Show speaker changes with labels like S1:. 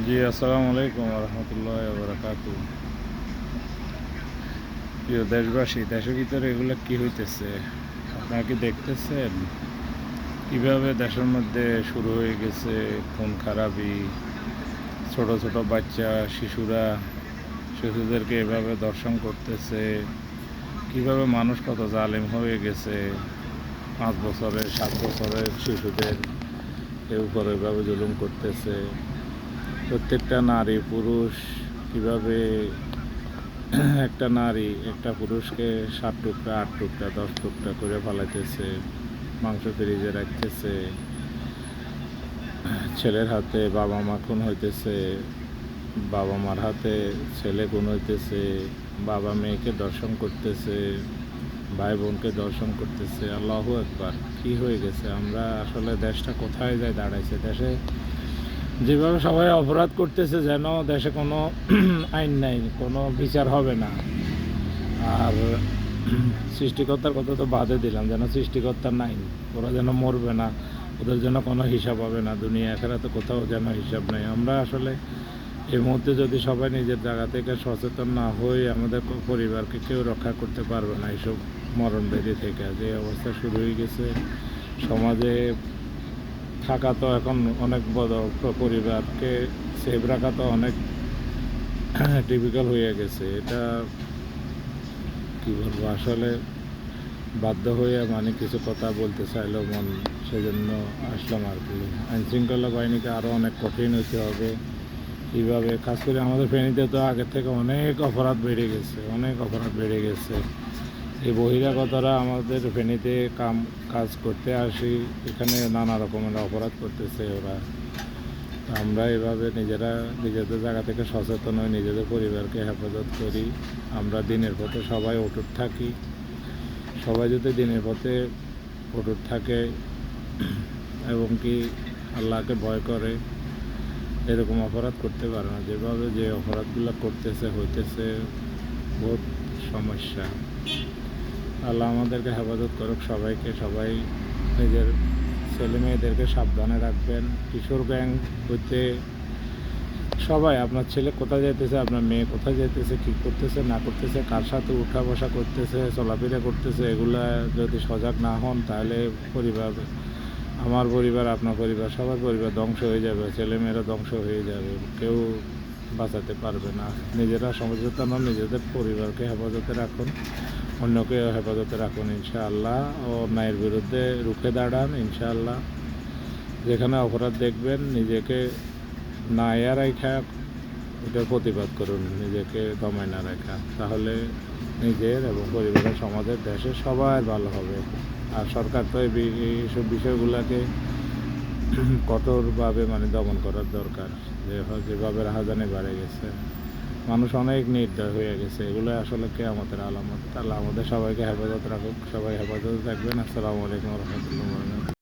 S1: জি, আসসালামু আলাইকুম রহমতুল্লাহ বারাকাতু। প্রিয় দেশবাসী, দেশের ভিতরে এগুলো কি হইতেছে আপনারা কি দেখতেছেন? কিভাবে দেশের মধ্যে শুরু হয়ে গেছে খুন খারাপি, ছোট ছোট বাচ্চা শিশুদেরকে এভাবে ধর্ষণ করতেছে। কিভাবে মানুষ কত জালেম হয়ে গেছে, 5 বছরের 7 বছরের শিশুদের উপরে এভাবে জুলুম করতেছে। প্রত্যেকটা নারী পুরুষ কিভাবে একটা নারী একটা পুরুষকে 7 টুকরা 8 টুকরা 10 টুকরা করে ফেলাইতেছে, মাংস ফ্রিজে রাখতেছে। ছেলের হাতে বাবা মা খুন হইতেছে, বাবা মার হাতে ছেলে খুন হইতেছে, বাবা মেয়েকে দর্শন করতেছে, ভাই বোনকে দর্শন করতেছে। আল্লাহু আকবার! কি হয়ে গেছে? আমরা আসলে দেশটা কোথায় যায় দাঁড়াইছে? দেশে যেভাবে সবাই অপরাধ করতেছে, যেন দেশে কোনো আইন নাই, কোনো বিচার হবে না। আর সৃষ্টিকর্তার কথা তো বাদে দিলাম, যেন সৃষ্টিকর্তার নাই, ওরা যেন মরবে না, ওদের জন্য কোনো হিসাব হবে না, দুনিয়া আখিরাতে কোথাও যেন হিসাব নেই। আমরা আসলে এই মুহূর্তে যদি সবাই নিজের জায়গা থেকে সচেতন না হই, আমাদের পরিবারকে কেউ রক্ষা করতে পারবে না এইসব মরণব্যাধি থেকে। যে অবস্থা শুরু হয়ে গেছে সমাজে, থাকা তো এখন অনেক বড়, পরিবারকে সেভ রাখা তো অনেক টিপিক্যাল হয়ে গেছে। এটা কী বলবো, আসলে বাধ্য হয়ে মানে কিছু কথা বলতে চাইলেও মন, সেজন্য আসলাম আর কি। আইনশৃঙ্খলা বাহিনীকে আরও অনেক কঠিন হতে হবে। কীভাবে, খাস করে আমাদের ফেনীতে তো আগের থেকে অনেক অপরাধ বেড়ে গেছে। এই বহিরাগতরা আমাদের ফেনীতে কাজ করতে আসি, এখানে নানা রকমের অপরাধ করতেছে ওরা। আমরা এভাবে নিজেদের জায়গা থেকে সচেতন হই, নিজেদের পরিবারকে হেফাজত করি। আমরা দিনের পথে সবাই অটুট থাকি। সবাই যদি দিনের পথে অটুট থাকে এবং কি আল্লাহকে ভয় করে, এরকম অপরাধ করতে পারে না। যেভাবে যে অপরাধগুলো হইতেছে বহুত সমস্যা। আল্লাহ আমাদেরকে হেফাজত করুক সবাইকে। সবাই নিজের ছেলে মেয়েদেরকে সাবধানে রাখবেন। কিশোর গ্যাং হইতে সবাই, আপনার ছেলে কোথায় যাইতেছে, আপনার মেয়ে কোথায় যাইতেছে, কী করতেছে না করতেছে, কার সাথে উঠা বসা করতেছে, চলাফেরা করতেছে, এগুলা যদি সজাগ না হন, তাহলে আমার পরিবার, আপনার পরিবার, সবার পরিবার ধ্বংস হয়ে যাবে, ছেলেমেয়েরা ধ্বংস হয়ে যাবে, কেউ বাঁচাতে পারবে না। নিজেরা সচেতন হন, নিজেদের পরিবারকে হেফাজতে রাখুন, অন্যকে হেফাজতে রাখুন। ইনশাআল্লাহ অন্যায়ের বিরুদ্ধে রুখে দাঁড়ান। ইনশাআল্লাহ যেখানে অপরাধ দেখবেন, নিজেকে না রাখা এটার প্রতিবাদ করুন, নিজেকে দমায় না রাখা। তাহলে নিজের এবং পরিবারের, সমাজের, দেশের সবার ভালো হবে। আর সরকার তো এইসব বিষয়গুলোকে কঠোরভাবে দমন করার দরকার। যেভাবে রাহাজানি বেড়ে গেছে, মানুষ অনেক নির্দয় হয়ে গেছে, এগুলো আসলে কিয়ামতের আলামত। তাহলে আমাদের সবাইকে হেফাজত রাখুক, সবাই হেফাজত থাকবেন। আসসালামু আলাইকুম রহমতুল্লাহ।